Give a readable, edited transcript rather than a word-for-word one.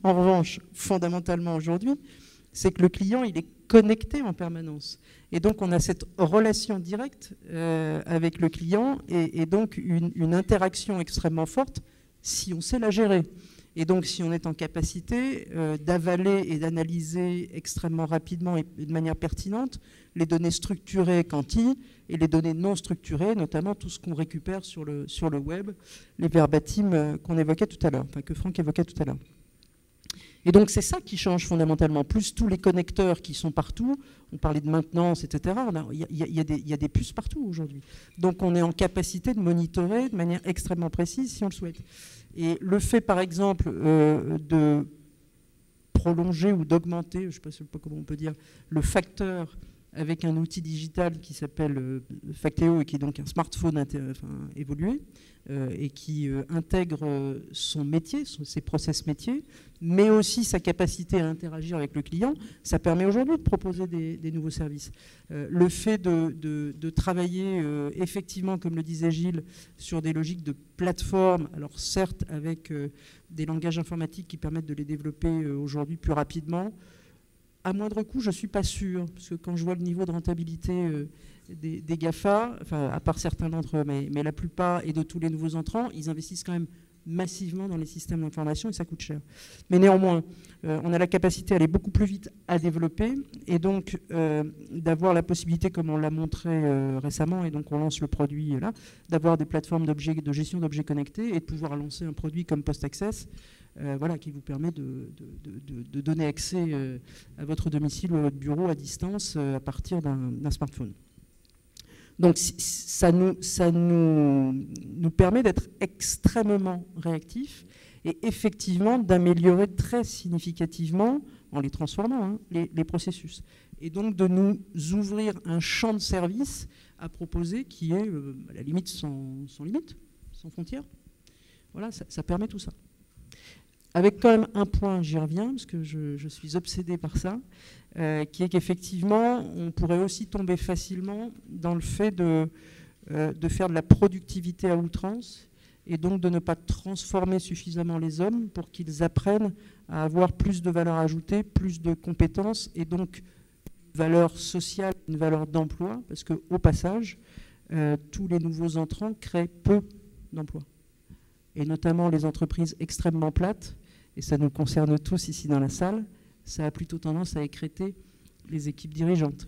En revanche, fondamentalement aujourd'hui, c'est que le client, il est connecté en permanence. Et donc, on a cette relation directe avec le client et donc une interaction extrêmement forte si on sait la gérer. Et donc, si on est en capacité d'avaler et d'analyser extrêmement rapidement et de manière pertinente les données structurées quanti et les données non structurées, notamment tout ce qu'on récupère sur le web, les verbatims qu'on évoquait tout à l'heure, enfin, que Franck évoquait tout à l'heure. Et donc, c'est ça qui change fondamentalement. Plus tous les connecteurs qui sont partout, on parlait de maintenance, etc. Il y a des puces partout aujourd'hui. Donc, on est en capacité de monitorer de manière extrêmement précise si on le souhaite. Et le fait, par exemple, de prolonger ou d'augmenter, je ne sais pas comment on peut dire, le facteur avec un outil digital qui s'appelle Facteo et qui est donc un smartphone évolué et qui intègre son métier, ses process métiers, mais aussi sa capacité à interagir avec le client, ça permet aujourd'hui de proposer des nouveaux services. Le fait de travailler effectivement, comme le disait Gilles, sur des logiques de plateforme, alors certes avec des langages informatiques qui permettent de les développer aujourd'hui plus rapidement, à moindre coût, je ne suis pas sûr, parce que quand je vois le niveau de rentabilité des GAFA, enfin, à part certains d'entre eux, mais la plupart et de tous les nouveaux entrants, ils investissent quand même massivement dans les systèmes d'information et ça coûte cher. Mais néanmoins, on a la capacité à aller beaucoup plus vite à développer et donc d'avoir la possibilité, comme on l'a montré récemment, et donc on lance le produit là, d'avoir des plateformes de gestion d'objets connectés et de pouvoir lancer un produit comme PostAccess, voilà, qui vous permet de donner accès à votre domicile ou à votre bureau à distance à partir d'un smartphone. Donc ça nous permet d'être extrêmement réactifs et effectivement d'améliorer très significativement, en les transformant, les processus. Et donc de nous ouvrir un champ de service à proposer qui est à la limite sans limite, sans frontières. Voilà, ça permet tout ça. Avec quand même un point, j'y reviens, parce que je suis obsédé par ça, qui est qu'effectivement, on pourrait aussi tomber facilement dans le fait de faire de la productivité à outrance, et donc de ne pas transformer suffisamment les hommes pour qu'ils apprennent à avoir plus de valeur ajoutée, plus de compétences, et donc une valeur sociale, une valeur d'emploi, parce qu'au passage, tous les nouveaux entrants créent peu d'emplois. Et notamment les entreprises extrêmement plates, et ça nous concerne tous ici dans la salle, ça a plutôt tendance à écrêter les équipes dirigeantes.